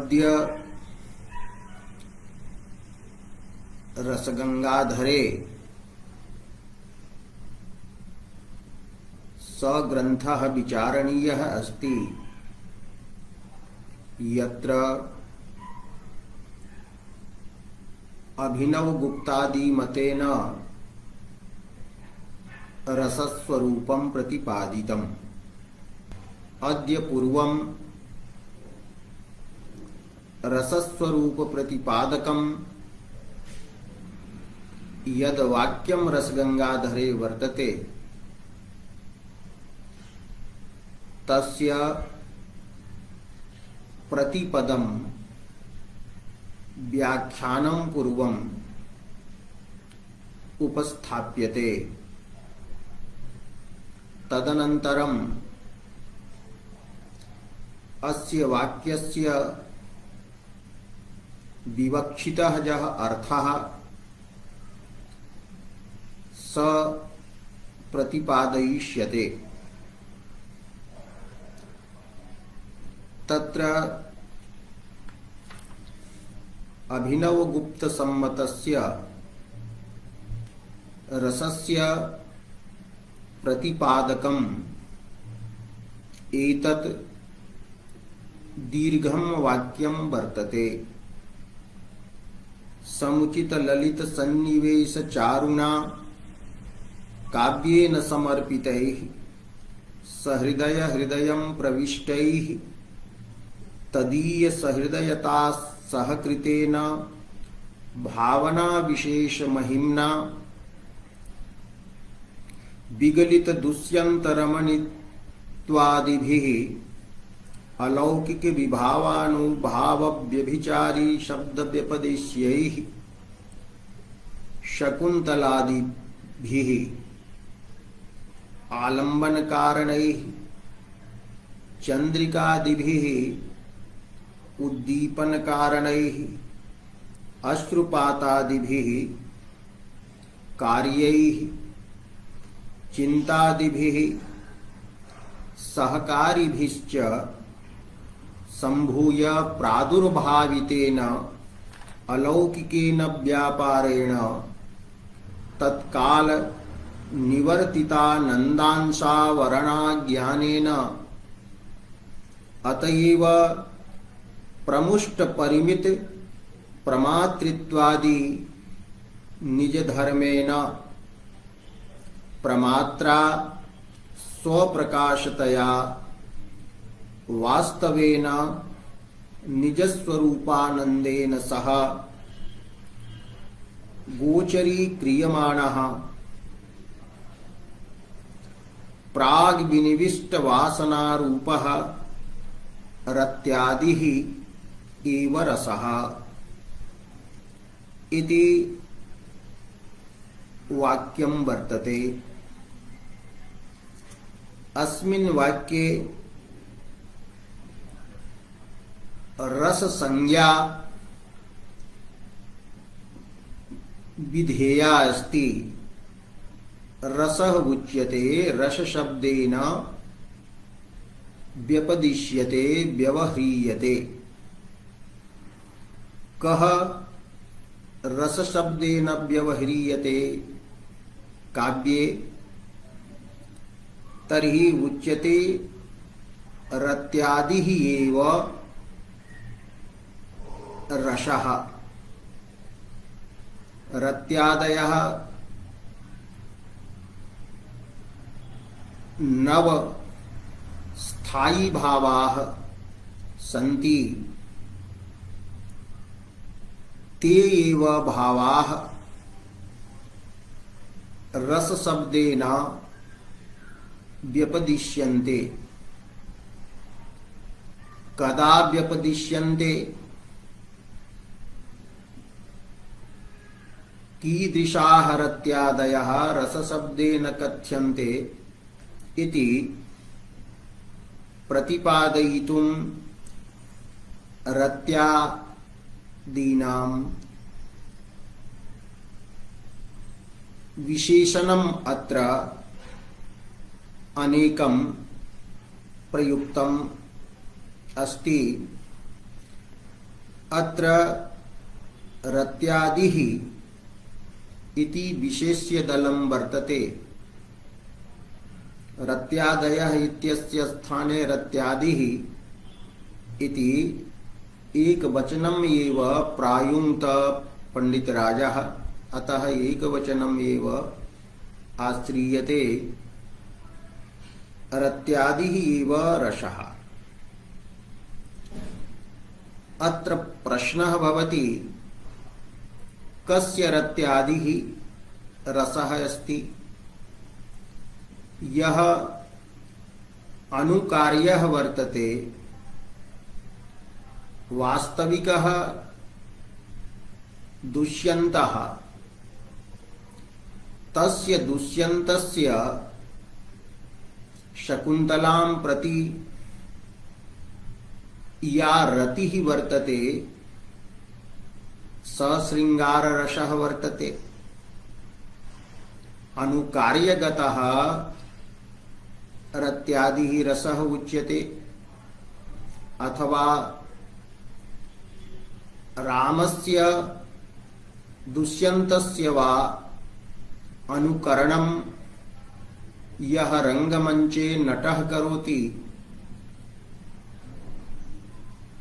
अद्य रसगंगाधरे स ग्रंथः विचारणीयः अस्ति यत्र अभिनवगुप्तादिमतेन रसस्वरूपं प्रतिपादितम्। अद्य पूर्वं रसस्वरूप प्रतिपादकं यद वाक्यं रसगंगाधरे वर्तते तस्य प्रतिपदं व्याख्यानं पूर्वं उपस्थाप्यते। तदनन्तरं अस्य वाक्यस्य विवक्षितः यः अर्थः स प्रतिपादयिष्यते। तत्र अभिनवगुप्त सम्मतस्य रसस्य प्रतिपादकम् एतत् दीर्घं वाक्यं वर्तते। समुचित ललित सन्निवेश चारुणा काव्येन समर्पितैः सहृदय हृदयं प्रविष्टैः तदीय सहृदयता सहकृतेन भावना विशेष महिम्ना विगलित दुष्यंत रमणीत्वादिभिः अलौकिक विभावानुभाव व्यभिचारी शब्द व्यपदेश्यैः शकुन्तलादिभिः आलंबन कारणैः चंद्रिकादिभिः उद्दीपन कारणैः अश्रुपातादिभिः कार्यैः चिंतादिभिः सहकारिभिश्च संभूय प्रादुर्भावितेन अलौकिकेन व्यापारेण तत्काल निवर्तिता नंदांशावरणा ज्ञानेन अतएव प्रमुष्ट परिमित प्रमातृत्वादि निज धर्मेण प्रमात्रा स्वप्रकाशतया वास्तवेन निजस्वरूपानंदेन सह गोचरी क्रियमाणः प्राग विनिविष्ट वासनारूपः रत्यादिः एव रसः इति वाक्यं वर्तते। अस्मिन् वाक्ये रस संज्ञा विधेया अस्ति। रसः उच्यते रस शब्देन व्यपदिश्यते व्यवह्रियते। कः रस शब्देन व्यवह्रियते काव्ये तर्हि उच्यते रत्यादिः एव रसः। रत्यादयः नव स्थायी भावाः सन्ति। ते एव भावाः रस शब्देन व्यपदिश्यन्ते। कदा व्यपदिश्यन्ते? कीदृशाः रत्यादयः रसशब्देन कथ्यन्ते इति प्रतिपादयितुं रत्यादीनां विशेषणम् अत्र अनेकं प्रयुक्तम् अस्ति। अत्र रत्यादिः इति विशेष्य दलं वर्तते। रत्यादयः इत्यस्य स्थाने रत्यादिः इति एकवचनम् एव प्रायुङ्क्त पंडितराजः, अतः एकवचनम् एव आश्रियते। रत्यादिः एव रसः। अत्र प्रश्नः भवति कस्य रत्यादिः रसः अस्ति। यः अनुकार्यः वर्तते वास्तविकः दुष्यन्तः, तस्य दुष्यन्तस्य शकुन्तलां प्रति या रतिः वर्तते स शृंगाररसः वर्तते। अनुकार्यगतः रत्यादिः रसः उच्यते। अथवा रामस्य दुष्यन्तस्य वा अनुकरणं यः रंगमंचे नटः करोति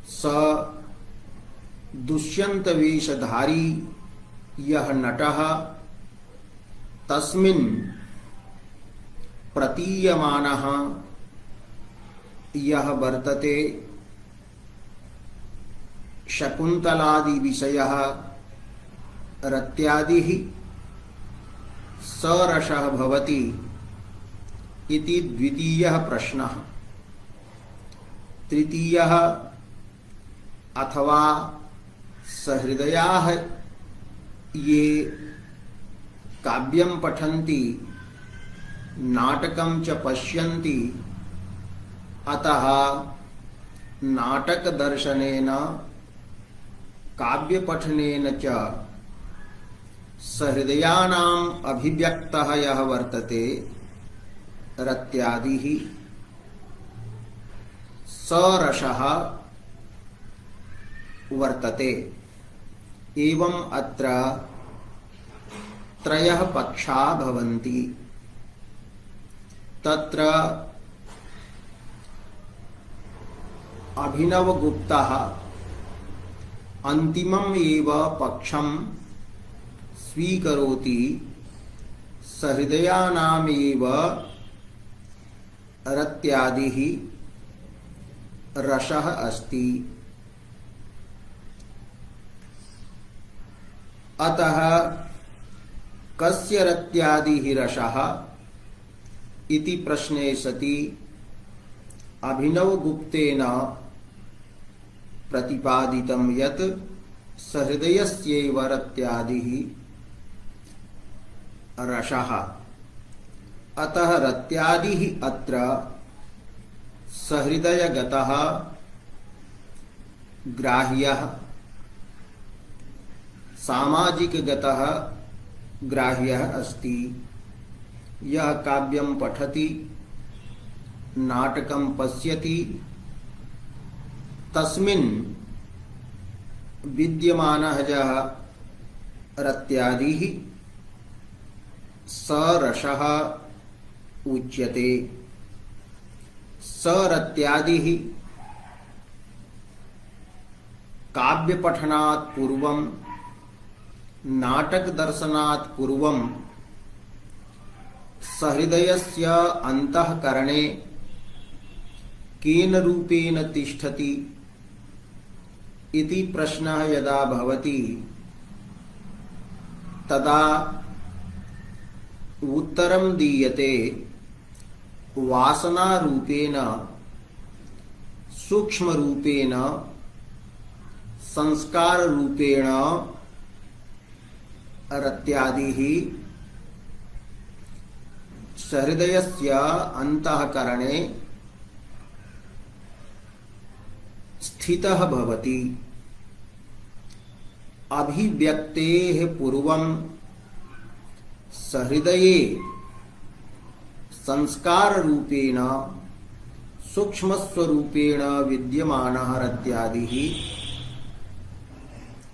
स दुष्यंत वेशधारी यः नटः तस्मिन् प्रतीयमानः यः वर्तते शकुन्तलादि विषयः रत्यादिः सरसः भवति इति द्वितीयः प्रश्नः। तृतीयः अथवा सहृदयाः ये काव्यं पठन्ति नाटकं च पश्यन्ति, अतः नाटकदर्शनेन काव्यपठनेन च सहृदयानाम् अभिव्यक्तः यः वर्तते रत्यादिः सरसः वर्तते। एवं अत्र त्रयः पक्षा भवन्ति। तत्र अभिनवगुप्तः अन्तिमम् एव पक्षं स्वीकरोति। सहृदयानामेव रत्यादिः रसः अस्ति। अतः कस्य रत्यादिः रसः इति प्रश्ने सति अभिनवगुप्तेन प्रतिपादितं यत् सहृदयस्यैव रत्यादिः रसः। अतः रत्यादिः अत्र सहृदयगतः ग्राह्यः, सामाजिकगतः ग्राह्यः अस्ति। यः काव्यं पठति नाटकं पश्यति तस्मिन् विद्यमानः यः रत्यादिः सरसः उच्यते। सरत्यादिः काव्यपठनात् पूर्वं नाटकदर्शनात् पूर्वं सहृदयस्य अन्तःकरणे केन रूपेण तिष्ठति इति प्रश्नः यदा भवति तदा उत्तरं दीयते वासनारूपेण सूक्ष्मरूपेण संस्काररूपेण रत्यादिः सहृदयस्य अन्तःकरणे स्थितः भवति। अभिव्यक्तेः पूर्वं सहृदये संस्काररूपेण सूक्ष्मस्वरूपेण विद्यमानः रत्यादिः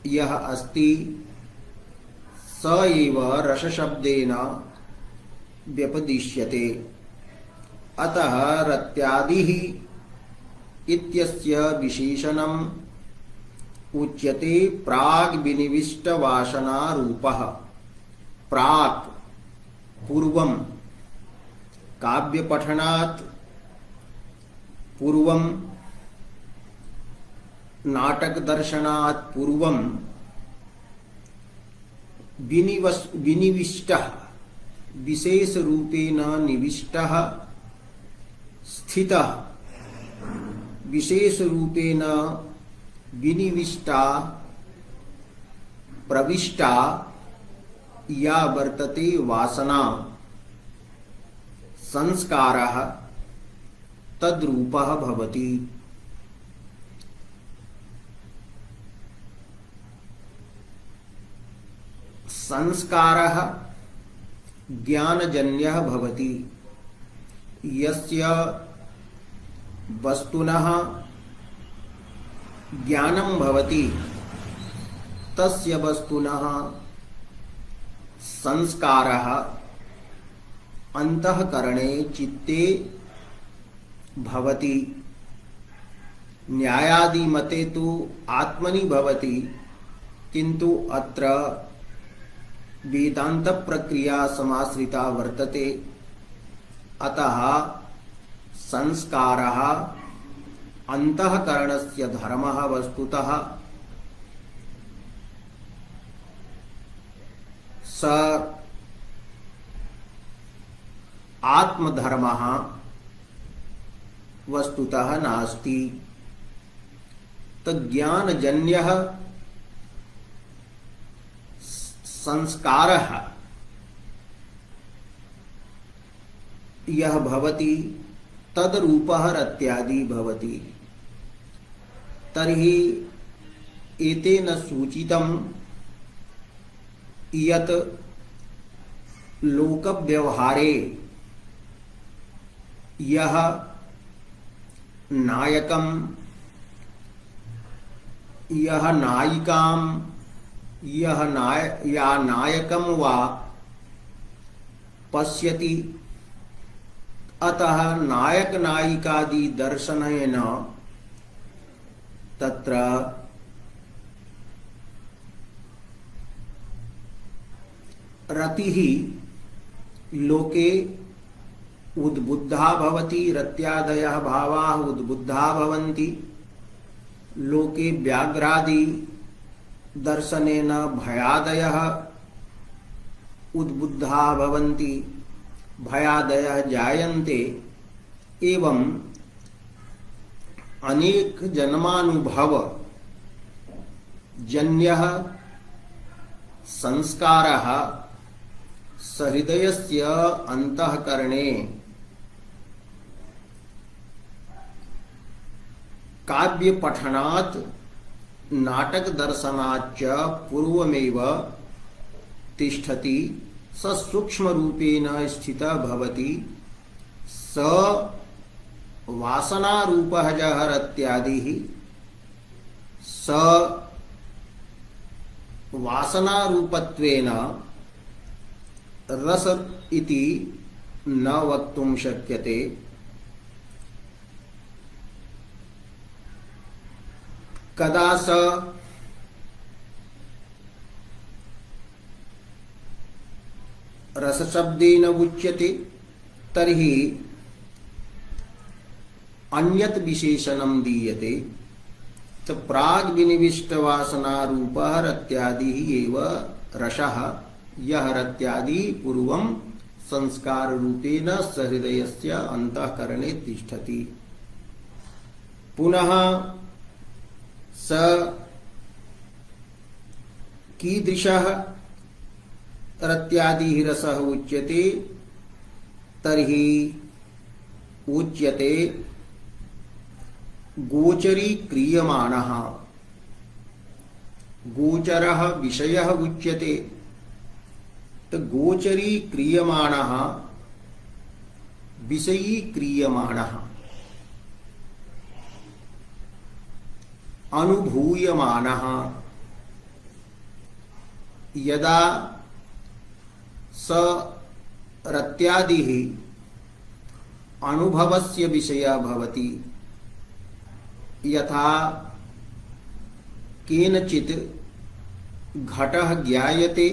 यः अस्ति स एव रसशब्देन व्यपदिश्यते। अतः रत्यादिः इत्यस्य विशेषणम् उच्यते प्राग् विनिविष्ट वासना रूपः। प्राक् पूर्वं, काव्यपठनात् पूर्वं, नाटकदर्शनात् पूर्वं विनिविष्टः, विशेषरूपेण निविष्टः, स्थितः, विशेषरूपेण विनिविष्टा प्रविष्टा या वर्तते वासना, संस्कारः तद्रूपः भवति। संस्कारः ज्ञानजन्यः भवति। यस्य वस्तुनः ज्ञानं भवति तस्य वस्तुनः संस्कारः अंतःकरणे चित्ते भवति। न्यायादिमते तु आत्मनि भवति, किन्तु अत्र वेदांत प्रक्रिया समाश्रिता वर्तते। अतः संस्कारः अंतःकरणस्य धर्मः वस्तुतः स आत्मधर्मः वस्तुतः नास्ति। ज्ञानजन्यः संस्कारः यः भवति तद्रूपः रत्यादि भवति। तर्हि एतेन सूचितं यत् लोकव्यवहारे यः नायकं, यः नायिकां, या नायकं वा पश्यति, अतः नायक नायिकादि दर्शनेन तत्र रतिः लोके उद्बुद्धा भवति। रत्यादयः भावाः उद्बुद्धा भवन्ति। लोके व्याघ्रादि दर्शनेन भयादयः उद्बुद्धा भवन्ति, भयादयः जायन्ते। एवं अनेक जन्मानुभव जन्यः संस्कारः सहृदयस्य अंतःकरणे काव्यपठनात् नाटकदर्शनाच्च पूर्वमेव तिष्ठति। स सूक्ष्मरूपेण स्थितः भवति। स वासनारूपः यः रत्यादिः, स वासनारूपत्वेन रस इति न वक्तुं शक्यते। कदा स रसशब्देन उच्यते तर्हि अन्यत् विशेषणं दीयते। तो प्राग् विनिविष्ट वासना रूपः रत्यादिः एव रसः, यः रत्यादि पूर्वं संस्कार रूपेण सहृदयस्य अंतःकरणे तिष्ठति। पुनः स कीदृशः रत्यादिः रसः उच्यते तर्हि उच्यते गोचरी क्रियमाणः। गोचरः विषयः उच्यते। तो गोचरी क्रियमाणः विषयी क्रियमाणः अनुभूयमानः यदा स रत्यादिः अनुभवस्य विषयः भवति, यथा केनचित् घटः ज्ञायते,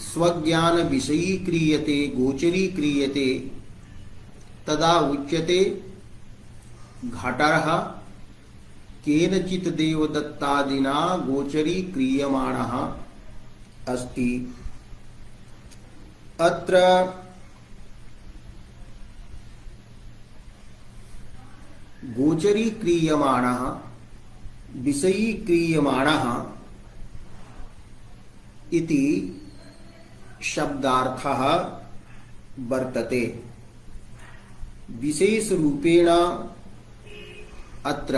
स्वज्ञान विषयी क्रियते, गोचरी क्रियते, तदा उच्यते घटः केनचित् देवदत्तादिना गोचरी क्रियमाणः अस्ति। अत्र गोचरी क्रियमाणः विषयी क्रियमाणः इति शब्दार्थः वर्तते। विशेष रूपेण अत्र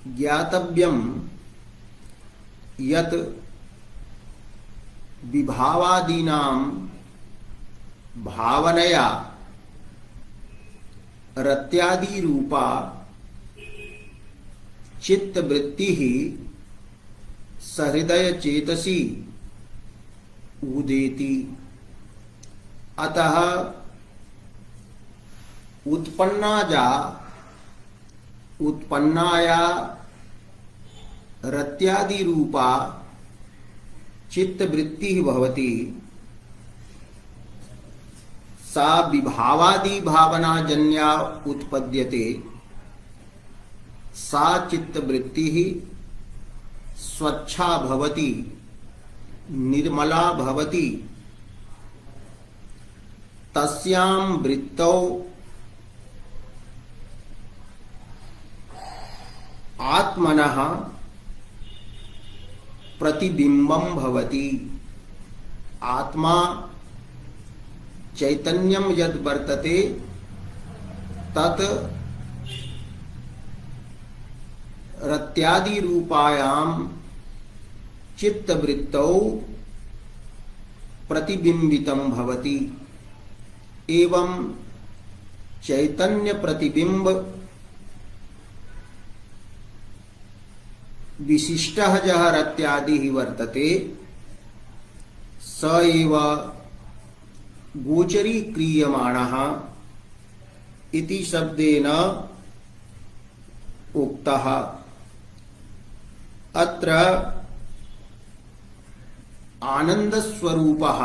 ज्ञातव्यं यत् विभावादीनां भावनया रत्यादि रूपा चित्तवृत्तिः सहृदय चेतसी उदेति। अतः उत्पन्नाया रत्यादि रूपा चित्तवृत्ति भवति, सा विभावादि भावनाजन्या उत्पद्यते। सा चित्तवृत्ति स्वच्छा भवति, निर्मला भवति। तस्यां वृत्तौ आत्मनः प्रतिबिंबं भवति। आत्मा चैतन्यं यद् वर्तते तत् रत्यादि रूपायां चित्तवृत्तौ प्रतिबिंबितं भवति। एवं चैतन्य प्रतिबिंब विशिष्टः यः रत्यादिः वर्तते स एव गोचरी क्रियमाणः इति शब्देन उक्तः। अत्र आनंद स्वरूपः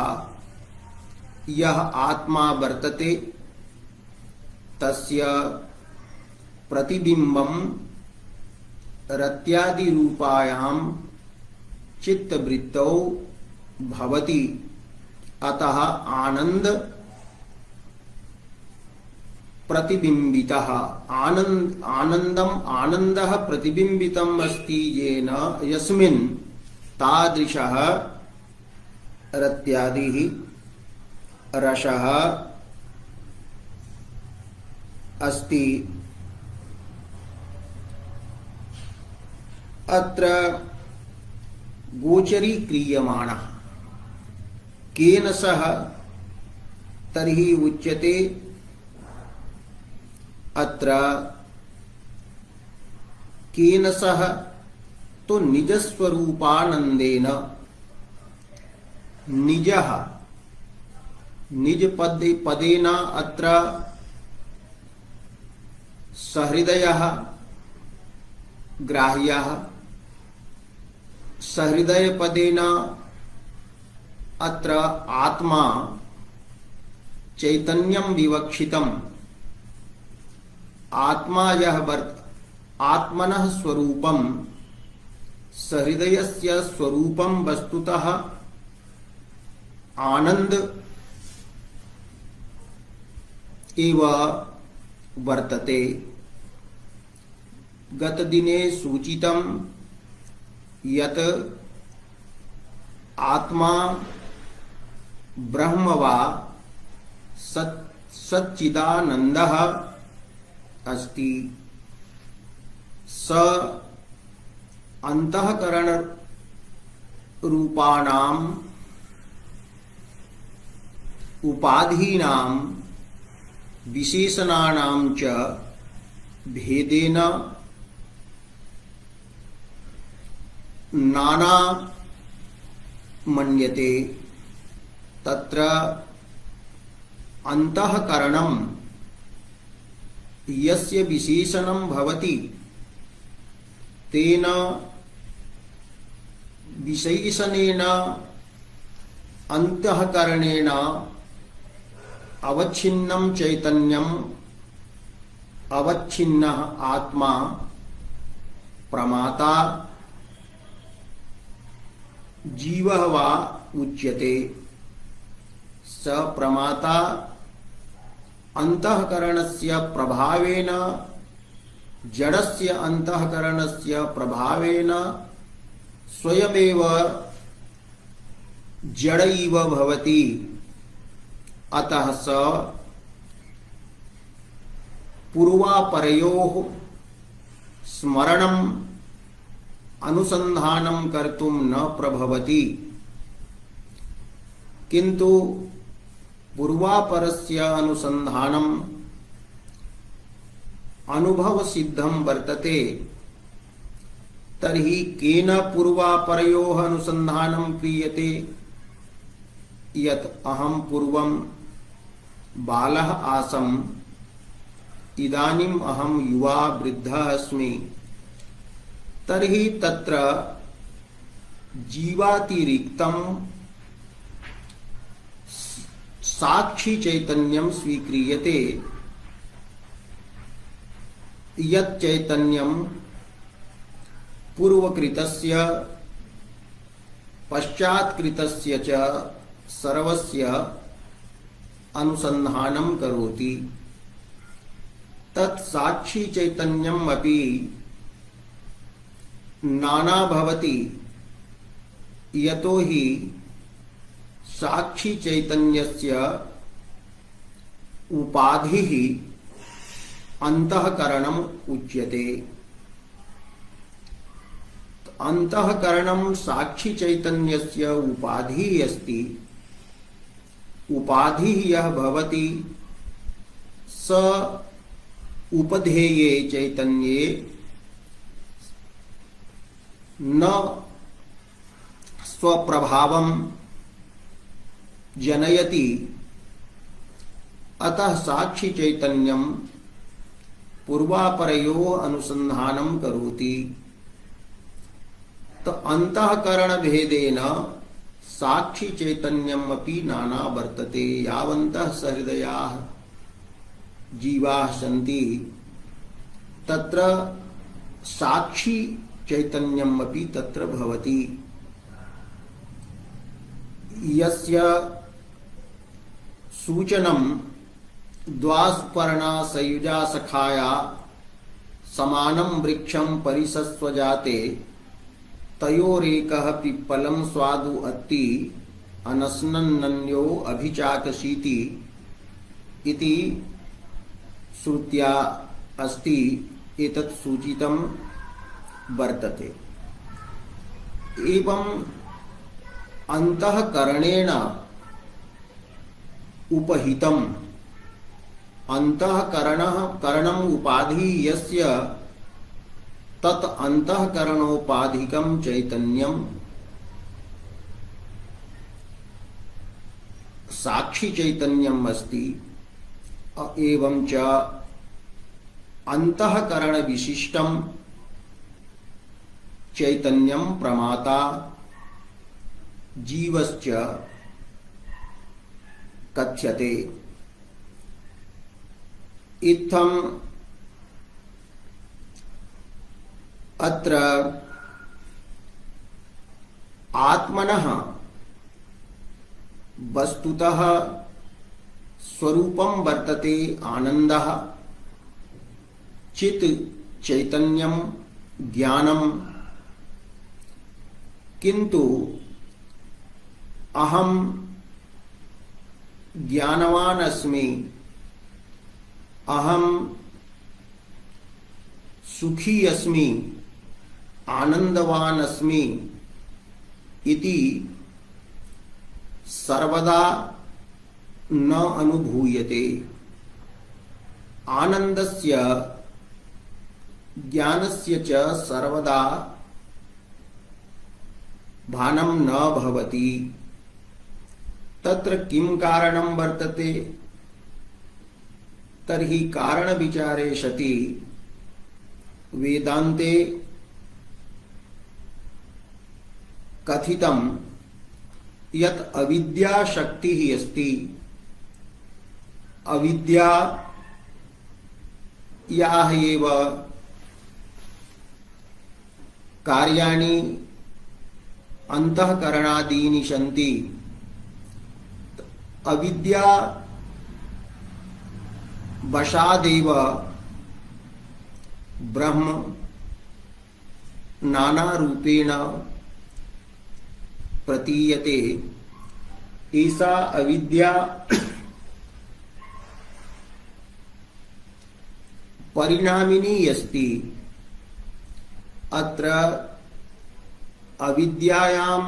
यः आत्मा वर्तते तस्य प्रतिबिंबं रत्यादि रूपायां चित्तवृत्तौ भवति। अतः आनंद प्रतिबिंबितः आनंदः प्रतिबिंबितम् अस्ति येन यस्मिन् तादृशः रत्यादिः रसः अस्ति। अत्र गोचरी क्रियमाणः केन सह तर्हि उच्यते। अत्र केन सह तो निजस्वरूपानंदेन। निजः निज पदेन अत्र सहृदयः ग्राह्यः। सहृदय पदेन अत्र आत्मा चैतन्यं विवक्षितम्। आत्मा यः आत्मनः स्वरूपं सहृदयस्य स्वरूपं वस्तुतः आनंद एव वर्तते। गतदिने सूचितं यत् आत्मा ब्रह्म वा सच्चिदानन्दः अस्ति। स अंतःकरण रूपाणाम् उपाधीनां विशेषणानां च भेदेन नाना मन्यते तत्र अंतःकरणं यस्य विशेषणं भवति तेन विशेषणेन अंतःकरणेन अवच्छिन्नं चैतन्यम् अवच्छिन्नः आत्मा प्रमाता जीवः वा उच्यते। स प्रमाता अंतःकरणस्य प्रभावेन जडस्य अंतःकरणस्य प्रभावेन स्वयमेव जड़ इव भवति। अतः स पूर्वापरयोः स्मरणम् अनुसंधानं कर्तुं न प्रभवति, किंतु पूर्वापरस्य अनुसंधानम् अनुभव सिद्धं वर्तते। तर्हि केन पूर्वापरयोः अनुसंधानं क्रियते? यत् अहं पूर्वं बालः आसम्, इदानीम् अहं युवा वृद्धः अस्मि, तर्हि तत्र जीवातिरिक्तं साक्षी चैतन्यं स्वीक्रियते। यत् चैतन्यं पूर्वकृतस्य पश्चात्कृतस्य च सर्वस्य अनुसंधानं करोति, तत् साक्षी चैतन्यम् अपि नाना भवति। यतो हि साक्षी चैतन्यस्य उपाधिः अंतःकरणम् उच्यते। अंतःकरणं साक्षी चैतन्यस्य उपाधिः अस्ति। उपाधिः यः भवति स उपधेये चैतन्ये न स्वप्रभावं जनयति। अतः साक्षी चैतन्यं पूर्वापरयोः अनुसंधानं करोति। तो अंतःकरण भेदेन साक्षी चैतन्यम् अपि नाना वर्तते। यावन्तः सहृदयाः जीवाः सन्ति तत्र साक्षी चैतन्यम् अपि तत्र भवति। यस्य सूचनं द्वास्पर्णा सयुजा सखाया समानं वृक्षं परिसस्वजाते तयोरेकः पिप्पलं स्वादु अत्ति अनस्नन्नन्यो अभिचाकशीति इति श्रुत्या अस्ति। एतत् सूचितं वर्तते। एवं अंतःकरणेन उपहितम् अंतःकरणम् उपाधि यस्य तत् अंतःकरणोपाधिकं चैतन्यं साक्षी चैतन्यम् अस्ति। एवं च अंतःकरण विशिष्टं चैतन्यं प्रमाता जीवश्च कथ्यते। इत्थम् अत्र आत्मनः वस्तुतः स्वरूपं वर्तते आनन्दः, चित् चैतन्यं ज्ञानं, किंतु अहम ज्ञानवान अस्मि, अहम सुखी अस्मि, आनंदवान अस्मि इति सर्वदा न अनुभूयते। आनंदस्य ज्ञानस्य च सर्वदा भानं न भवति तत्र किं कारणं वर्तते? तर्हि कारणविचारे सति वेदान्ते कथितं यत् अविद्या शक्तिः अस्ति। अविद्या याः एव कार्याणि अंतःकरणादीनि सन्ति। अविद्या वशादेव ब्रह्म नाना रूपेण प्रतीयते। ऐसा अविद्या परिणामिनी अस्ति। अत्र अविद्यायां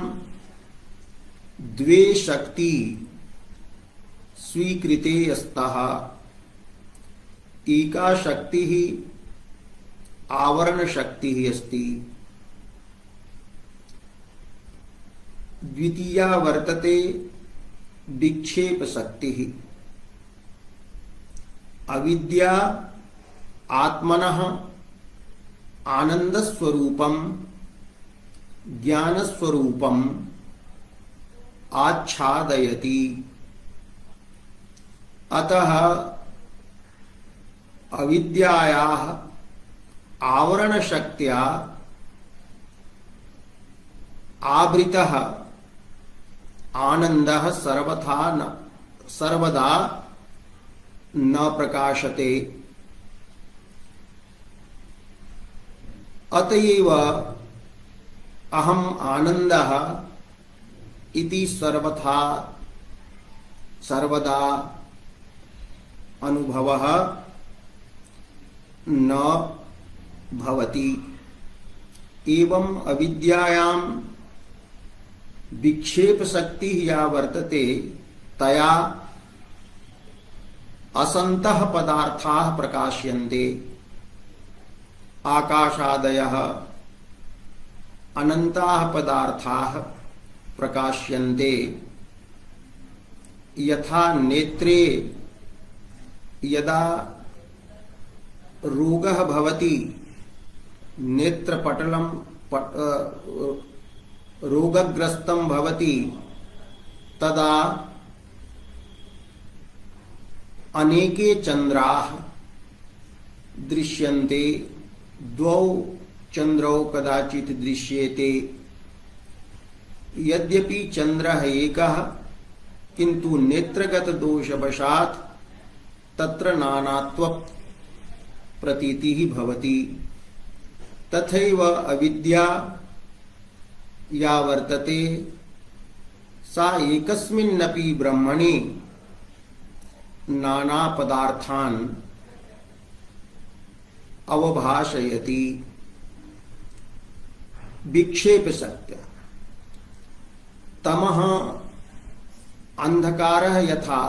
द्वे शक्ति स्वीकृते स्तः। एका शक्तिः आवरण शक्तिः अस्ति, द्वितीया वर्तते विक्षेप शक्तिः। अविद्या आत्मनः आनंदस्वरूपं ज्ञानस्वरूपं आच्छादयति। अतः अविद्यायाः आवरण शक्त्या आवृतः आनंदः सर्वदा न प्रकाशते। अतएव अहम आनंदः इति सर्वदा अनुभवः न भवति। एवं अविद्यायां विक्षेप शक्ति या वर्तते तया असन्तः पदार्थाः प्रकाश्यन्ते। आकाशादयः अनन्ताः पदार्थाः प्रकाश्यन्ते। यथा नेत्रे यदा रोगः भवति, नेत्रपटलं रोगग्रस्तं भवति, तदा अनेके चंद्राः दृश्यन्ते। द्वौ चंद्रौ कदाचित् दृश्येते। यद्यपि चंद्रः एकः, किन्तु नेत्रगत दोषवशात् तत्र नानात्व प्रतीतिः भवति। तथैव अविद्या या वर्तते सा एकस्मिन्नपि ब्रह्मणि नाना पदार्थान् अवभाषयति। विक्षेप शक्त्या तमः अंधकारः यथा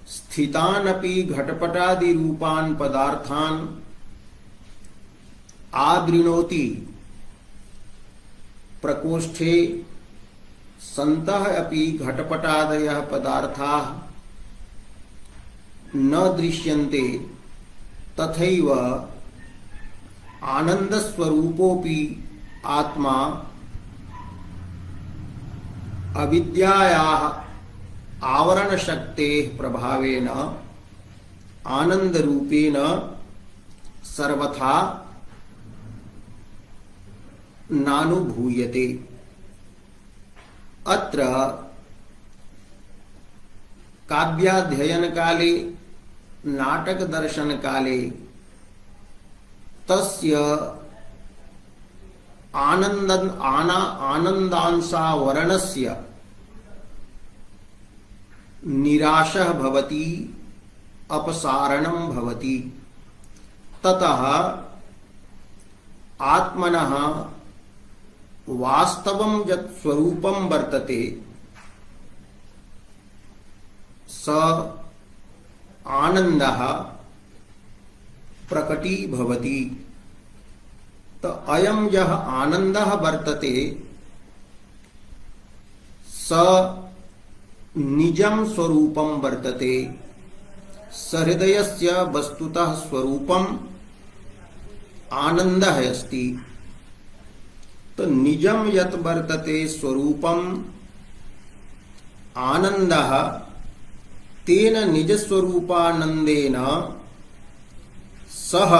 स्थितानपि घटपटादि रूपान् पदार्थान् आगृह्णोति, प्रकोष्ठे सन्तः अपि घटपटादयः पदार्थाः न दृश्यन्ते, तथैव आनंदस्वरूपोऽपि आत्मा अविद्यायाः आवरणशक्तेः प्रभावेन आनंदरूपेण सर्वथा नानुभूयते। अत्र काव्याध्ययन काले नाटक दर्शन काले तस्य आनंदांशावरणस्य निराशः भवति, अपसारणं भवति। ततः आत्मनः वास्तवं यत् स्वरूपं वर्तते स आनंदः प्रकटी भवति। तो अयं यः आनंदः वर्तते निजं स्वरूपं वर्तते। सहृदयस्य वस्तुतः स्वरूपम आनंदः अस्ति। तो निजं यत् वर्तते स्वरूपम आनंदः तेन निजस्वरूपानंदेन सह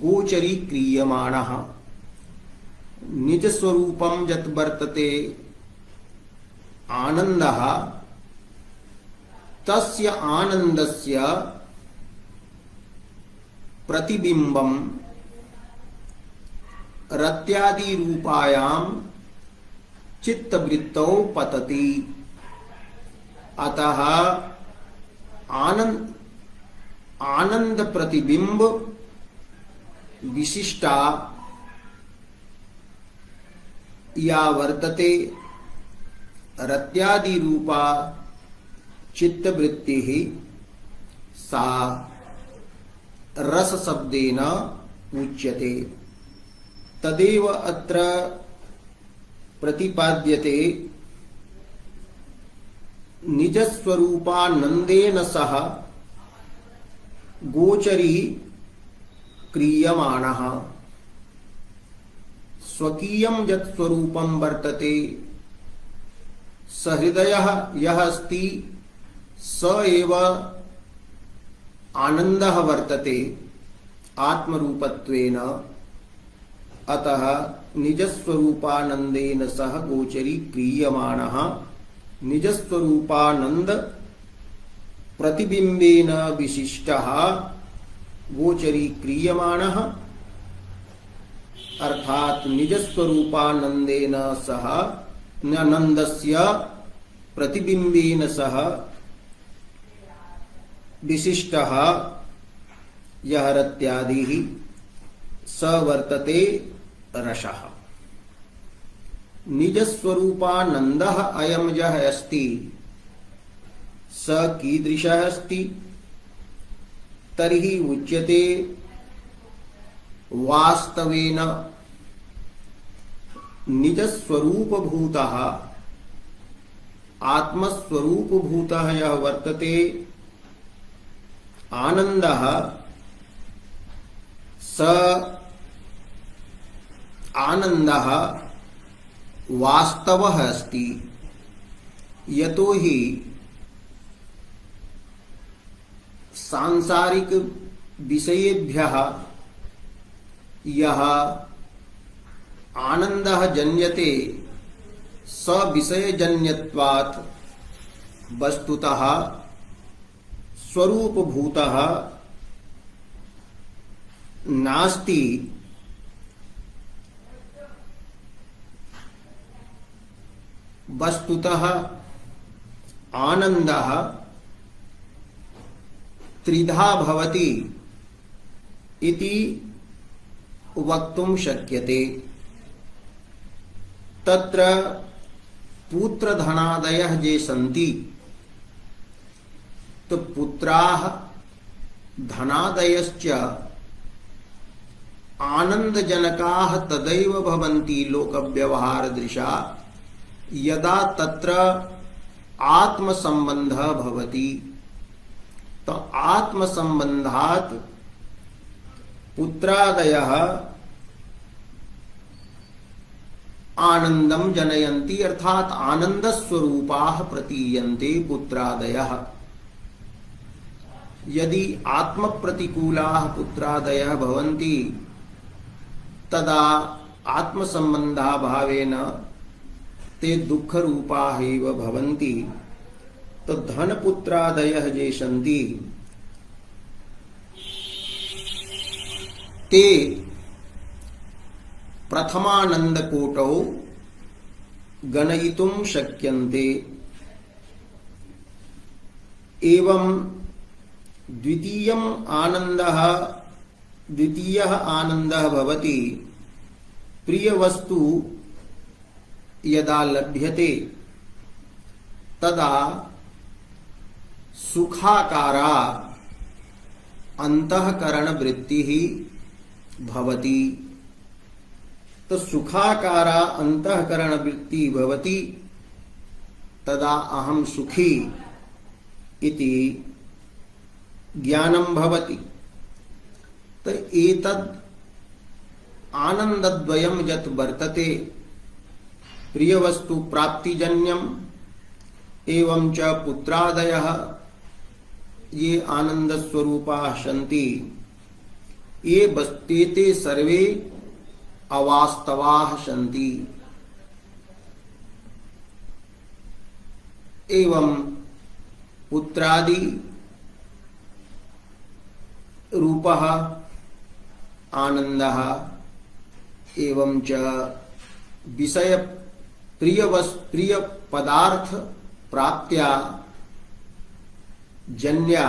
गोचरी क्रियमाणः। निजस्वरूपं यत् वर्तते आनंदः तस्य आनंदस्य प्रतिबिंबं रत्यादि रूपायां चित्तवृत्तौ पतति। अतः आनंद प्रतिबिंब विशिष्टा या वर्तते रत्यादि रूपा चित्तवृत्ति सा रस शब्देन उच्यते। तदेव अत्र प्रतिपाद्यते निजस्वरूपानंदेन सह गोचरी क्रियमाणः। स्वकीयं यत् स्वरूपं वर्तते सहृदयः यः अस्ति स एव आनंदः वर्तते आत्मरूपत्वेन। अतः निजस्वरूपानंदेन सह गोचरी क्रियमाणः निजस्वरूपानंद प्रतिबिंबेन विशिष्टः गोचरी क्रियमाणः। अर्थात निजस्वरूपानंदेन सह आनंदस्य प्रतिबिंबेन सह विशिष्टः यः रत्यादिः स वर्तते रसः। निजस्वरूपानंदः अयं यः अस्ति स कीदृशः अस्ति तर्हि उच्यते वास्तवेन निजस्वरूपभूतः आत्मस्वरूपभूतः यः वर्तते आनंदः स आनंदः वास्तवः अस्ति। यतो हि सांसारिक विषयेभ्यः यः आनंदः जन्यते स विषयजन्यत्वात् वस्तुतः स्वरूपभूतः नास्ति। वस्तुतः आनंदः त्रिधा भवति इति वक्तुं शक्यते। तत्र पुत्रधनादयः ये सन्ति तो पुत्राः धनादयश्च आनंदजनकाः तदैव भवन्ति लोकव्यवहारदृशा यदा तत्र आत्मसंबंधः भवति। तो आत्मसंबंधात् पुत्रादयः आनंदं जनयन्ति अर्थात आनंदस्वरूपाः प्रतीयन्ते पुत्रादयः। यदि आत्मप्रतिकूलाः पुत्रादयः भवन्ति तदा आत्मसंबंधाभावेन ते दुःखरूपाः एव भवन्ति। तो धनपुत्रादयः ये सन्ति ते प्रथमानन्दकोटौ गणयितुं शक्यन्ते। एवं द्वितीयः आनन्दः भवति प्रियवस्तु यदा लभ्यते तदा सुखाकारा अंतःकरणवृत्तिः भवति। तो सुखाकारा अंतःकरणवृत्तिः भवति तदा अहम सुखी इति ज्ञानं भवति। तो एतद् आनंदद्वयं यत् वर्तते प्रियवस्तु प्राप्तिजन्यम् एवं च पुत्रादयः ये आनंदस्वरूपाः सन्ति, ते सर्वे अवास्तवाः सन्ति। एवं पुत्रादि रूपः आनंदः एवं च विषय प्रिय पदार्थ प्राप्त्या जन्या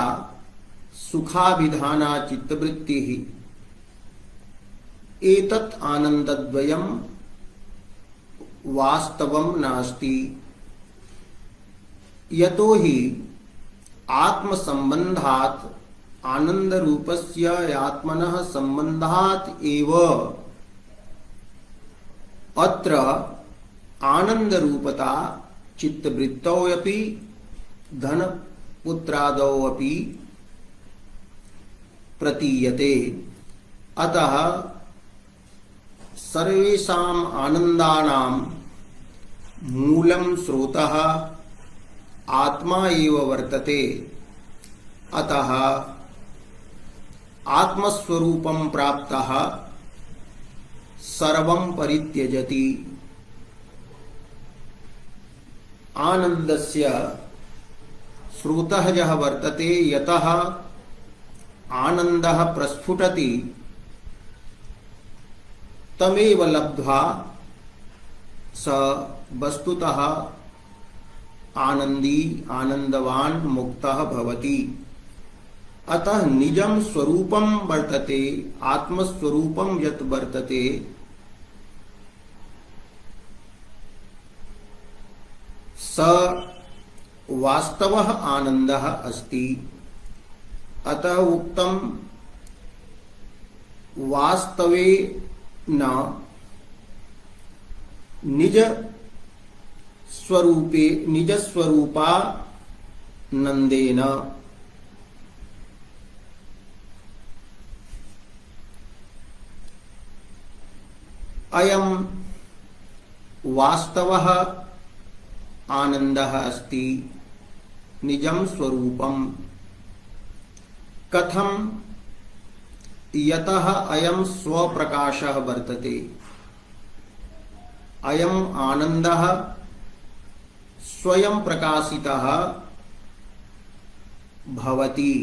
सुखाभिधाना चित्तवृत्तिः एतत् आनंदद्वयं वास्तवं नास्ति। यतो हि आत्मसंबंधात् आनंद रूपस्य आत्मनः संबंधात् एव अत्र आनंद रूपता चित्तवृत्तौ अपि धन पुत्रादौ अपि प्रतीयते। अतः सर्वेषाम् आनंदानां मूलं स्रोतः आत्मा एव वर्तते। अतः आत्मस्वरूपं प्राप्तः सर्वं परित्यजति। आनंदस्य स्रोतः यः वर्तते, यतः आनंदः प्रस्फुटति, तमेव लब्ध्वा स वस्तुतः आनंदी आनंदवान मुक्तः भवति। अतः निजं स्वरूपं वर्तते, आत्मस्वरूपं यत् वर्तते स वास्तवः आनंदः अस्ति। अतः उक्तं वास्तवे न निज स्वरूपे निज स्वरूपा नंदेन। अयं वास्तवः आनंदः अस्ति निजं स्वरूपम्। कथं? यतः अयं स्वप्रकाशः वर्तते। अयम् आनंदः स्वयं प्रकाशितः भवति।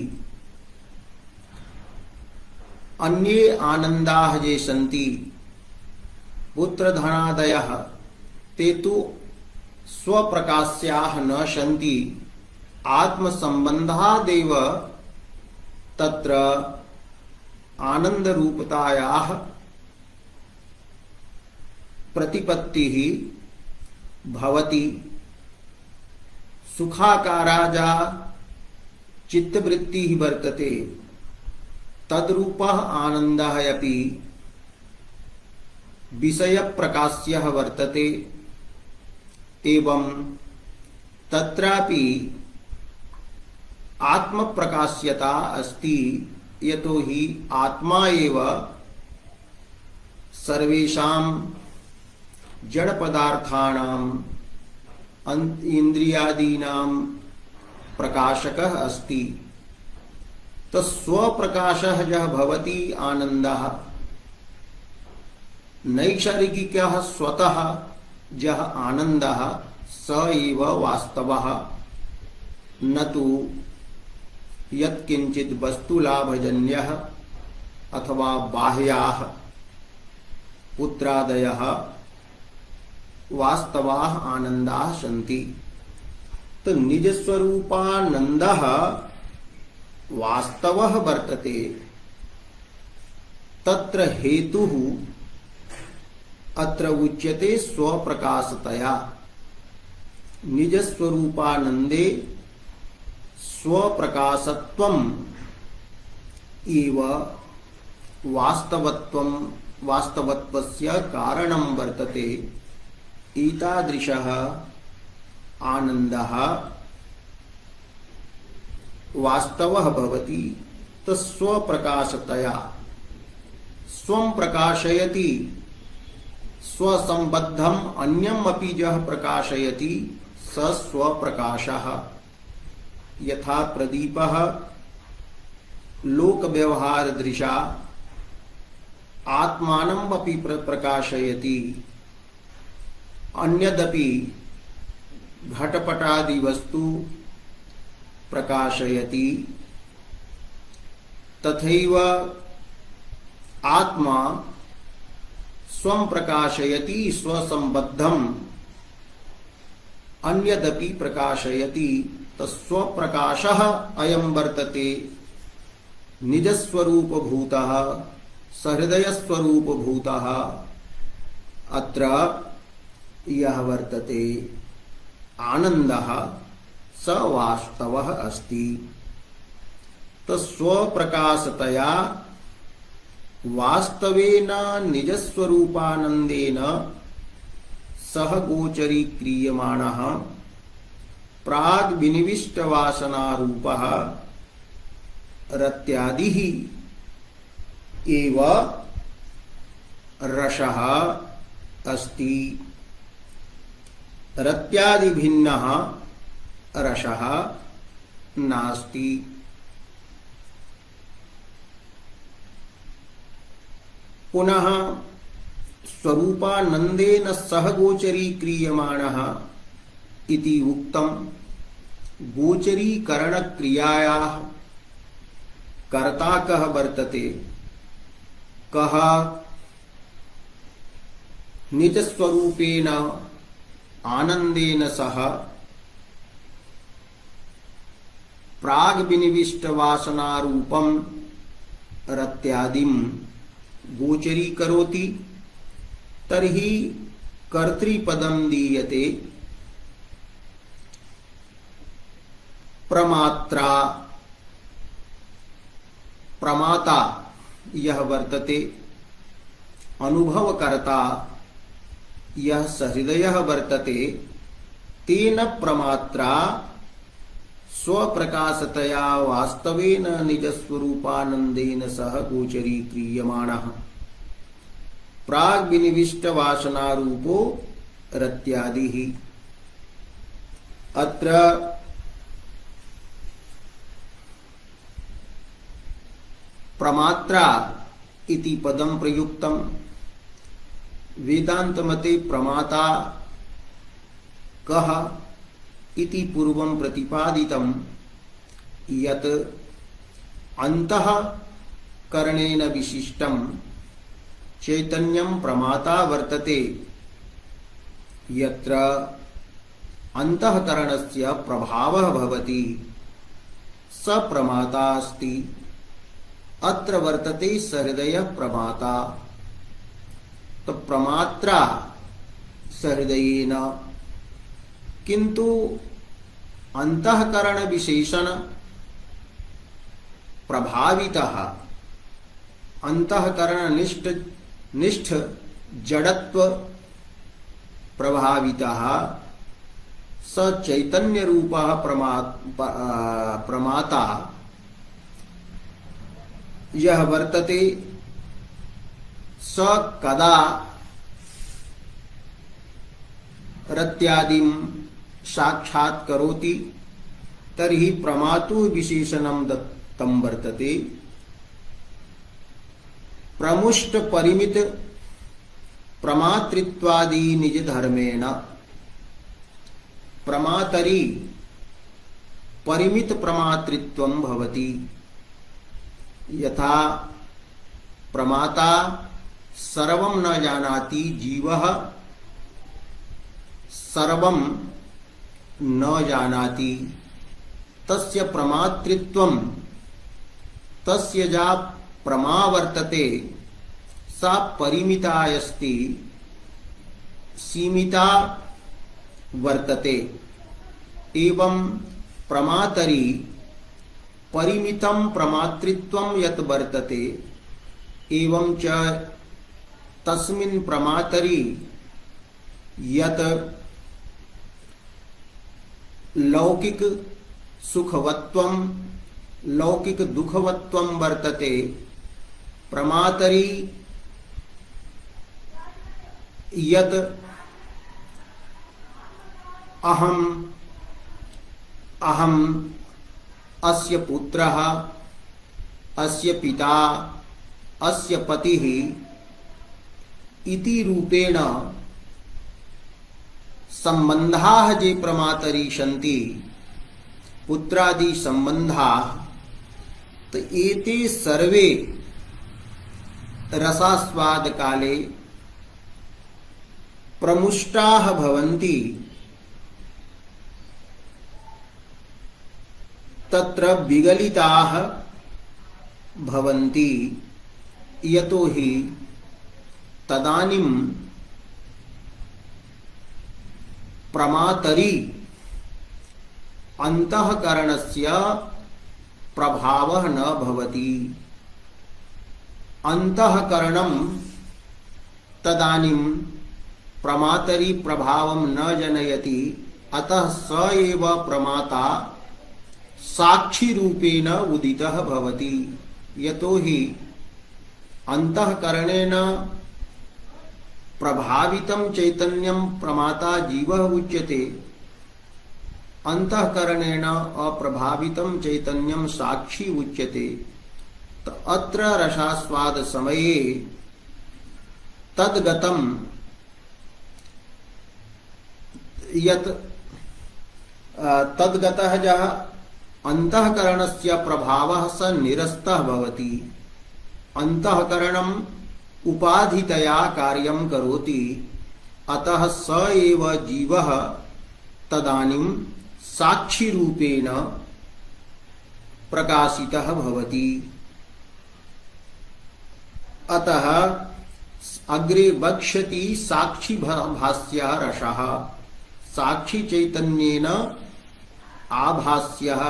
अन्ये आनंदाः ये सन्ति पुत्रधनादयः, ते तु स्वप्रकाश्याः न सन्ति। आत्मसंबंधादेव तत्र आनंदरूपतायाः प्रतिपत्तिः भवति। सुखाकारा या चित्तवृत्तिः वर्तते, तद्रूपः आनंदः अपि विषयप्रकाश्यः वर्तते। एवं तत्रापि आत्मप्रकाश्यता अस्ति। यतो हि आत्मा एव सर्वेषां जड़पदार्थानां इंद्रियादीनां प्रकाशकः अस्ति। तो स्वप्रकाशः यः भवति आनंदः, नैसर्गिकः स्वतः यः आनंदः स एव वास्तवः, न तु यत्किंचित् वस्तुलाभजन्यः अथवा बाह्याः पुत्रादयः वास्तवाः आनंदाः सन्ति। तो निजस्वरूपानंदः वास्तवः वर्तते। तत्र हेतुः अत्र उच्यते स्वप्रकाशतया। निजस्वरूपानंदे स्वप्रकाशत्वम् एव वास्तवत्वस्य कारणं वर्तते। एतादृशः आनंदः वास्तवः भवति तस्वप्रकाशतया स्वं प्रकाशयति स्वसंबद्धम अन्यम अपि यः प्रकाशयति स स्वप्रकाशः। यथा प्रदीपः लोक व्यवहार दृशा आत्मानम् अपि प्रकाशयति, अन्यदपि घटपटादि वस्तु प्रकाशयति, तथैव आत्मा स्वं प्रकाशयति स्वसंबद्धम अन्यदपि प्रकाशयति। तस्वप्रकाशः अयं वर्तते निजस्वरूपभूतः सहृदयस्वरूपभूतः। अत्र यः वर्तते आनन्दः स वास्तवः अस्ति। तस्वप्रकाशतया वास्तवेन निजस्वरूपानन्देन सह गोचरीक्रियमाणः प्राग् विनिविष्टवासनारूपः रत्यादिः एव रसः अस्ति। रत्यादिभिन्नः रसः नास्ति। पुनः स्वरूपानंदेन सह गोचरीक्रियमाणः इति उक्तम्। गोचरीकरण क्रियायाः कर्ता कः वर्तते? कः निजस्वरूपेण आनंदेन सह प्राग् विनिविष्ट वासनारूपं रत्यादिं गोचरीकरोति तर्हि कर्तृपदं दीयते। प्रमात्रा प्रमाता यह वर्तते, अनुभवकर्ता यह सहृदयः वर्तते। तेन प्रमात्रा स्वप्रकाशतया वास्तवेन निजस्वरूपानंदेन सह गोचरीक्रियमाणः प्राग् विनिविष्ट वासनारूपो रत्यादिः। अत्र प्रमात्रा इति पदं प्रयुक्तं। वेदांत मते प्रमाता कः इति पूर्वं प्रतिपादितं यत् अंतःकरणेन विशिष्टं चैतन्यं प्रमाता वर्तते। यत्र अंतःकरणस्य प्रभावः भवति स प्रमाता अस्ति। अत्र वर्तते सहृदय प्रमाता। तो प्रमात्रा सहृदयेन, किंतु अंतःकरण विशेषण प्रभावितः अंतःकरण निष्ठ जड़त्व प्रभावितः स चैतन्य रूपः प्रमाता यह वर्तते। स कदा रत्यादिं साक्षात्करोति तर्हि प्रमातु विशेषणं दत्तं वर्तते। प्रमुष्ट परिमित प्रमातृत्वादि निज धर्मेण प्रमातरी परिमित प्रमातृत्वं भवति। यथा प्रमाता सर्वं न जानाति, जीवः सर्वं न जानाति। तस्य प्रमातृत्वं तस्य जा प्रमा वर्तते सा परिमिता अस्ति, सीमिता वर्तते। एवं प्रमातरी परिमितं प्रमातृत्वं यत् वर्तते एवं च तस्मिन् प्रमातरी यत् लौकिक सुखवत्वं लौकिक दुःखवत्वं वर्तते प्रमातरी यत् अहम अस्य पुत्रः अस्य पिता अस्य पतिः इति रूपेण संबंधाः जे प्रमातरी सन्ति पुत्रादि संबंधाः तो एते सर्वे रसास्वाद काले प्रमुष्टाः भवन्ति तत्र विगलिताः भवन्ति यतो हि तदानीं प्रमातरी अंतःकरणस्य प्रभावः न भवति अंतःकरणं तदानीं प्रमातरी प्रभावं न जनयति अतः स एव प्रमाता साक्षी रूपेण उदितः भवति यतो हि अंतःकरणेन प्रभावितं चैतन्यं प्रमाता जीवः उच्यते अंतःकरणेन अप्रभावितं चैतन्यं साक्षी उच्यते तो अत्र रसास्वाद समये तद्गतं यत् तद्गतः जः अंतःकरणस्य प्रभावः स निरस्तः भवति अंतःकरणम् उपाधितया कार्यं करोति अतः स एव जीवः तदानीं साक्षी रूपेण प्रकाशितः भवति अतः अग्रे वक्ष्यति साक्षी भास्यः रसः साक्षी चैतन्येन आभास्यः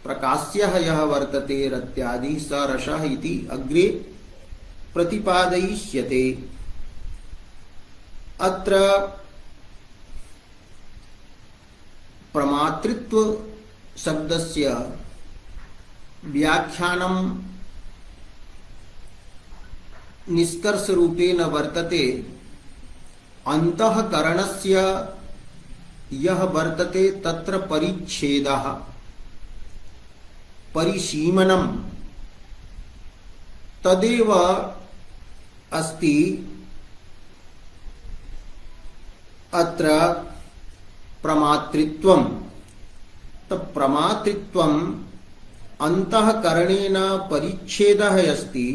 प्रकाश्यः यः वर्तते रत्यादि स रसः इति अग्रे प्रतिपादयिष्यते अत्र प्रमातृत्व शब्दस्य व्याख्यानं निष्कर्ष रूपेण वर्तते अंतःकरणस्य यः वर्तते तत्र परिच्छेदः परिसीमनं तदेव अस्ति अत्र प्रमातृत्वं तो प्रमातृत्वम् अंतःकरणेन परिच्छेदः अस्ति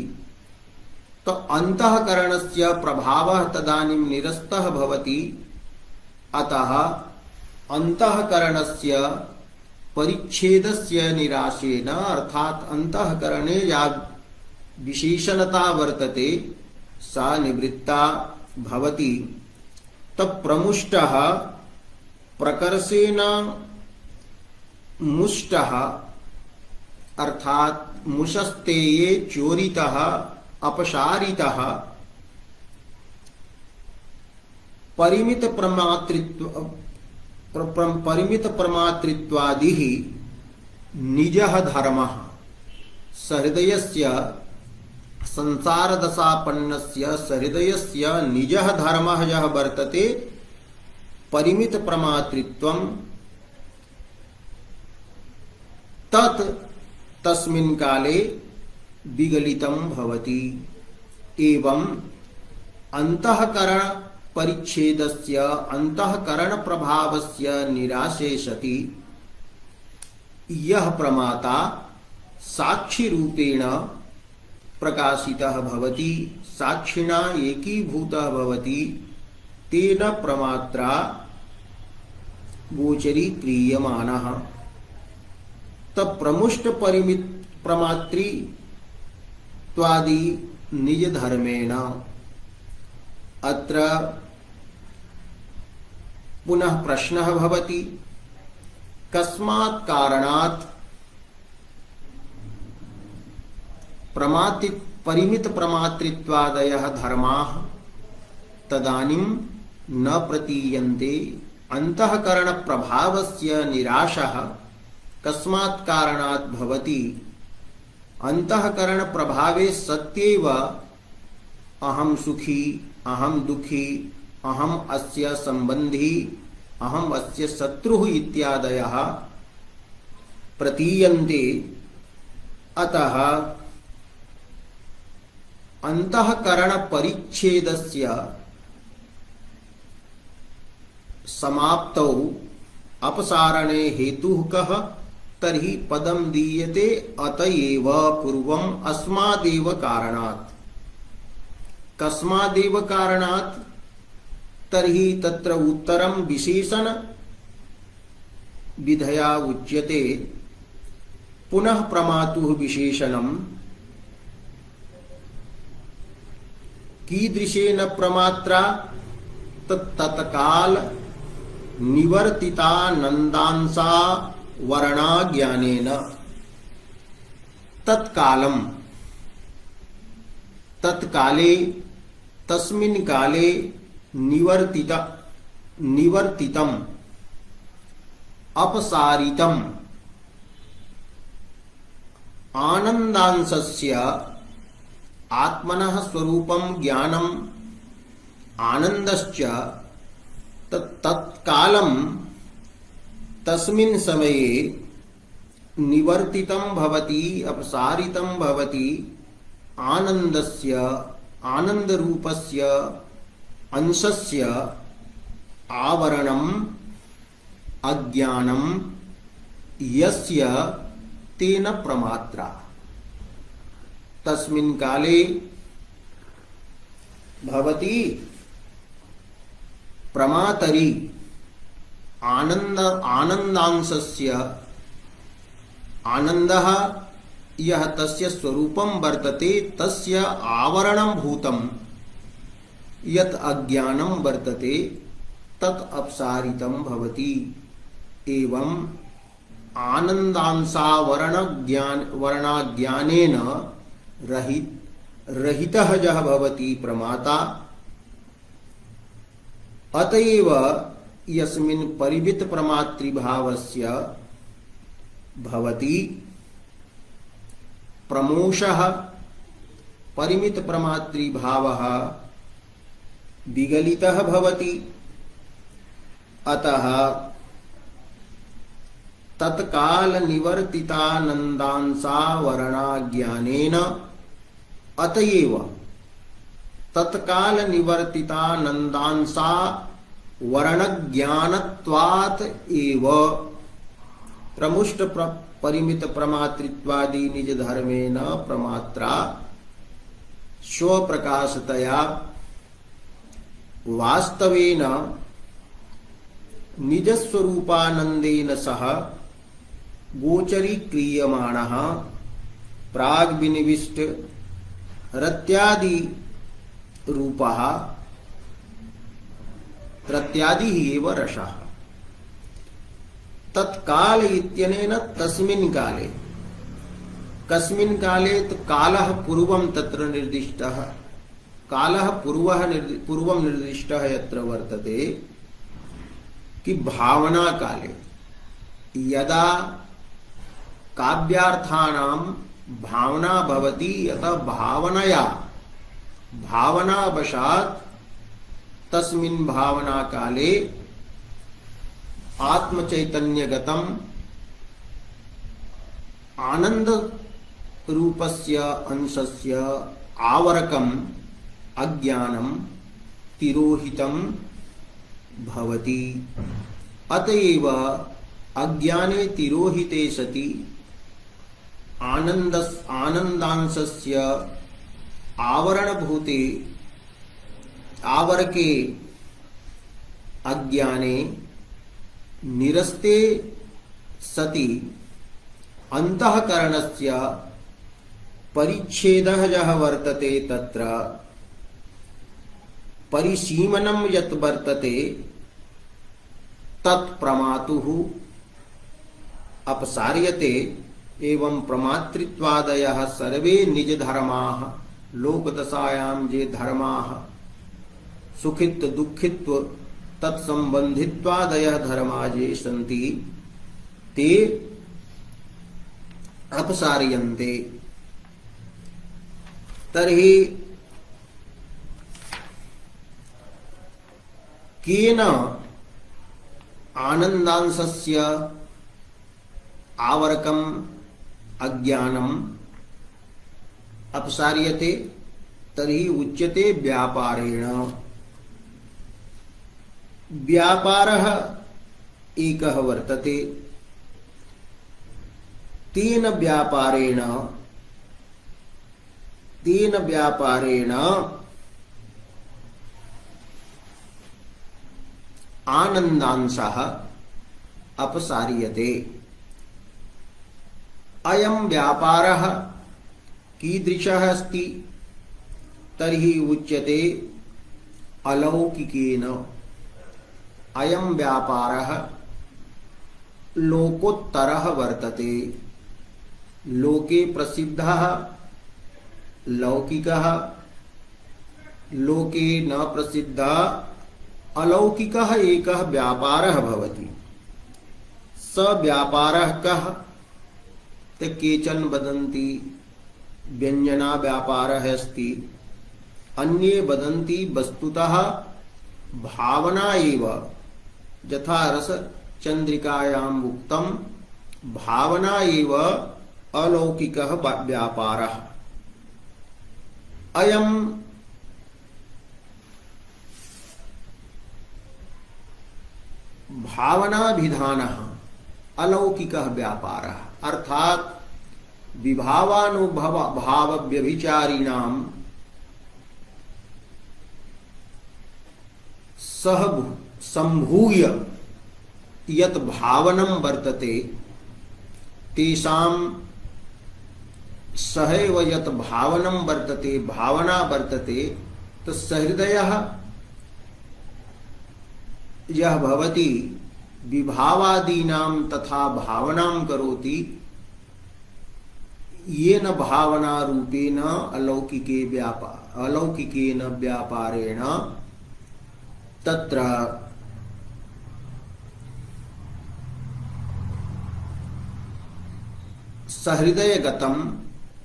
तो अंतःकरणस्य प्रभावः तदानीं निरस्तः भवति अतः अंतःकरणस्य परिच्छेदस्य निराशेन अर्थात अंतःकरणे या विशेषणता वर्तते सा निवृत्ता भवति तत्प्रमुष्टः प्रकर्षेण मुष्टः अर्थात मुषस्तेये चोरितः अपसारितः परिमित प्रमातृत्वादिः निजः धर्मः सहृदयस्य संसारदशापन्नस्य सहृदयस्य निजः धर्मः यः वर्तते परिमित प्रमातृत्वं तत् तस्मिन् काले विगलितं भवति एवं अंतःकरण परिच्छेदस्य अंतःकरण प्रभावस्य निराशे सति यह प्रमाता साक्षी रूपेण प्रकाशितः भवति साक्षिणा एकीभूतः भवति तेन प्रमात्रा गोचरी क्रियमाणः तप्रमुष्ट परिमित प्रमातृत्वादि निज धर्मेण अत्र पुनः प्रश्नः भवति कस्मात् कारणात् परिमित प्रमातृत्वादयः धर्माः तदानीं न प्रतीयन्ते अंतःकरण प्रभावस्य निराशः कस्मात् कारणात् भवति? अंतःकरण प्रभावे सत्येव अहम सुखी, अहम दुखी, अहम अस्य संबंधी, अहम अस्य शत्रुः इत्यादयः प्रतीयन्ते। अतः अंतःकरण परिच्छेदस्य समाप्तौ अपसारणे हेतुः कः? तर्हि पदम दीयते अतएव पूर्वम अस्मादेव कारणात्। कस्मादेव कारणात्? तर्हि तत्र उत्तरम विशेषण विधया उच्यते। पुनः प्रमातुः विशेषणम कीदृशेन प्रमात्रा? तत्काल निवर्तितानंदांसा वर्णाज्ञानेन। तत्कालम तत्काले तस्मिन् काले निवर्तितम अपसारितम आनंदांशस्य आत्मनः स्वरूपम ज्ञानम आनंदश्च तत्कालम तस्मिन् समये निवर्तितं भवति, अपसारितं भवति। आनंदस्य आनंदरूपस्य अंशस्य आवरणम अज्ञानम यस्य तेन प्रमात्रा। तस्मिन् काले भवति प्रमातरि आनंदांशस्य आनंदः यः तस्य स्वरूपं वर्तते तस्य आवरणं भूतं यत् अज्ञानं वर्तते तत् अपसारितं भवति। एवं वर्णाज्ञानेन रहितः यः भवति प्रमाता। अतएव यस्मिन् परिमित प्रमातृभावस्य भवति प्रमोषः, परिमित प्रमातृभावः विगलितः भवति। अतः तत्काल निवर्तितानंदांसा वर्णाज्ञानेन, अतएव तत्काल निवर्तितानंदांसा वर्णज्ञानत्वात् एव प्रमुष्ट परिमित प्रमातृत्वादि निज धर्मेण प्रमात्रा स्वप्रकाशतया वास्तवेन निजस्वरूपानंदेन सह गोचरीक्रियमाणः प्राग्विनिविष्ट रत्यादि रूपः रत्यादि एव रसः। तत्काल इत्यनेन तस्मिन् काले, कस्मिन् काले तो कालः पूर्वं तत्र निर्दिष्टः। कालः पूर्वं निर्दिष्टः यत्र वर्तते कि भावना काले, यदा काव्यार्थानां भावना भवति अतः भावनया भावनावशात् तस्मिन् भावना काले आत्मचैतन्यगतम् आनंद रूपस्य अंशस्य आवरकम् अज्ञानम् तिरोहितं भवति। अतएव अज्ञाने तिरोहिते सति आनंदांशस्य आवरणभूते आवरके अज्ञाने निरस्ते सति अंतःकरणस्य परिच्छेदः यः वर्तते तत्र परिसीमनं यत् वर्तते तत् प्रमातुः अपसार्यते। एवं प्रमातृत्वादयः सर्वे निज धर्माः लोकदशायां ये धर्माः सुखित्व दुःखित्व तत्संबंधित्वादयः धर्मा ये सन्ति ते अपसार्यन्ते। तर्हि केन आनन्दांशस्य आवरकम् अज्ञानम् अपसार्यते? तर्हि उच्यते व्यापारेण। व्यापारः एकः वर्तते। तेन व्यापारेण आनन्दांशः अपसार्यते। अयं व्यापारः कीदृशः अस्ति? तर्हि उच्यते अलौकिकेन। अयं व्यापारः लोकोत्तरः वर्तते। लोके प्रसिद्धः लौकिकः, लोके न प्रसिद्धः अलौकिकः एकः व्यापारः भवति। स व्यापारः कः? ते केचन वदन्ति व्यञ्जना व्यापारः अस्ति, अन्ये वदन्ति वस्तुतः भावना एव। यथा रसचन्द्रिकायाम् उक्तं, भावना एव अलौकिकः व्यापारः। अयं भावनाभिधानः अलौकिकः व्यापारः, अर्थात विभावानुभव भाव व्यभिचारिणां सह संभूय यत् भावनं वर्तते, तेषां सहैव यत् भावनं वर्तते, भावना वर्तते, तो सहृदयः यः भवति विभावादीनां तथा भावनां करोति, येन भावना रूपेण अलौकिकेन व्यापारेण तत्र सहृदयगतम्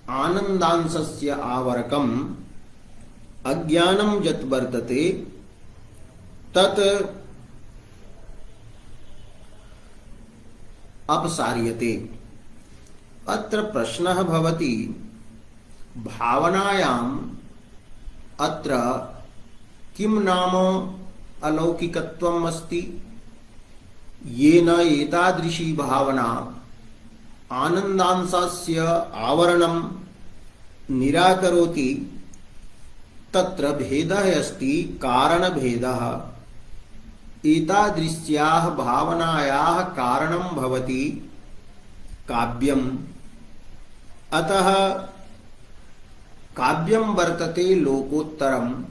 आनन्दांशस्य आवरकम् अज्ञानं यत् वर्तते तत् अपसार्यते। अत्र प्रश्नः भवति, भावनायाम् अत्र किं नाम अलौकिकत्वम् अस्ति? येन एतादृशी भावना आनन्दांशस्य आवरणं निराकरोति, तत्र भेदः अस्ति, कारणभेदः। एतादृश्याः भावनायाः कारणं भवति काव्यम्। अतः काव्यं वर्तते लोकोत्तरम्,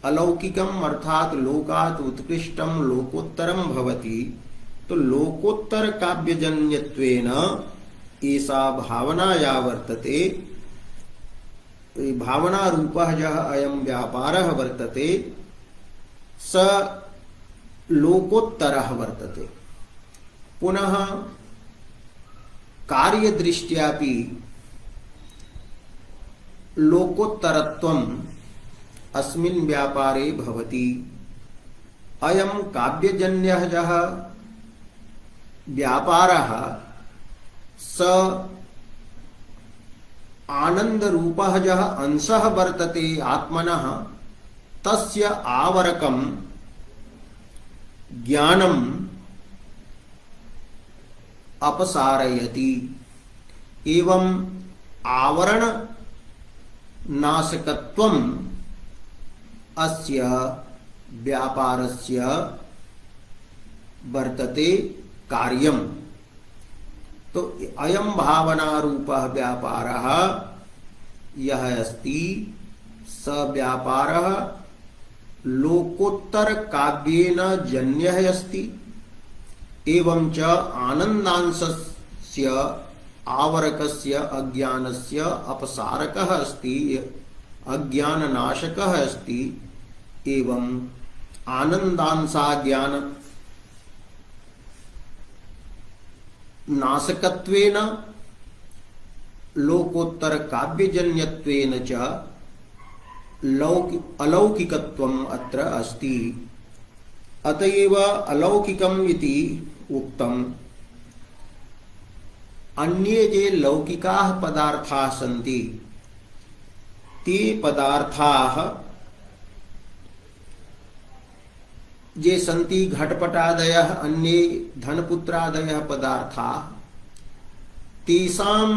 अलौकिकम् अर्थात लोकात् उत्कृष्टं लोकोत्तरं भवति। तो लोकोत्तर काव्यजन्यत्वेन एषा भावना या वर्तते, भावना रूपः यः अयं व्यापारः वर्तते, स लोकोत्तरः वर्तते। पुनः कार्यदृष्ट्यापि लोकोत्तरत्वम् अस्मिन् व्यापारे भवति। अयं काव्यजन्यः यः व्यापारः स आनन्दरूपः यः अंशः वर्तते आत्मनः, तस्य आवरकं ज्ञानम् अपसारयति। एवं आवरण नाशकत्वम् अस्य व्यापारस्य वर्तते कार्यम्। तो अयं भावना रूपः व्यापारः यः अस्ति, स व्यापारः लोकोत्तर काव्येन जन्यः अस्ति। एवं च आनन्दांशस्य आवरकस्य अज्ञानस्य अपसारकः अस्ति, अज्ञाननाशकः अस्ति। एवं आनंदांसा ज्ञान नाशकत्वेन लोकोत्तर काव्यजन्यत्वेन च अलौकिकत्वम् अत्र अस्ति। अतएव अलौकिकम् इति उक्तम्। अन्ये जे लौकिकाः पदार्थाः सन्ति ते पदार्थाः जे सन्ति घटपटादयः अन्ये धनपुत्रादयः पदार्थाः तेषां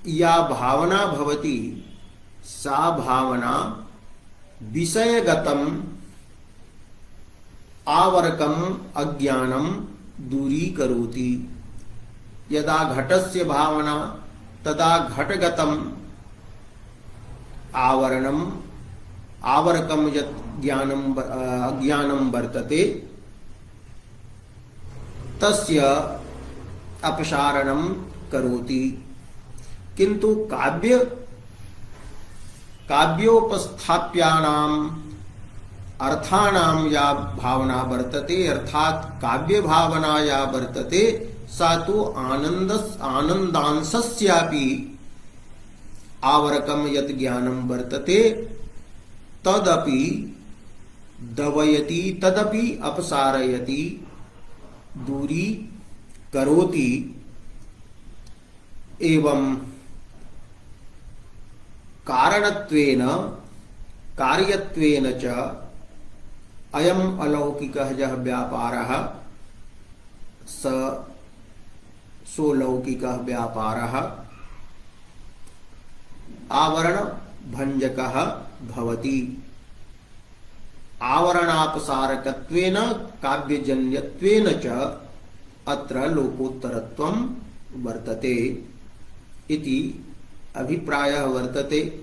या भावना भवति सा भावना विषयगतम् आवरकम् अज्ञानं दूरीकरोति। यदा घटस्य भावना तदा घटगतम् आवरणम् आवरकम् यत् ज्ञानम् अज्ञानं वर्तते तस्य अपसारणं करोति। किन्तु काव्योपस्थाप्यानाम् अर्थानां या भावना वर्तते अर्थात काव्य भावना या वर्तते सा तो आनंदांशस्यापि आवरकम यत् ज्ञानं वर्तते तदपि दवयति तदपि अपसारयति दूरी करोति। एवं कारणत्वेन कार्यत्वेन च अयम् अलौकिकः यः व्यापारः सोलौकिकः व्यापारः आवरण भंजकः भवति। आवरणापसारकत्वेन काव्यजन्यत्वेन च अत्र लोकोत्तरत्वं वर्तते इति अभिप्रायः वर्तते।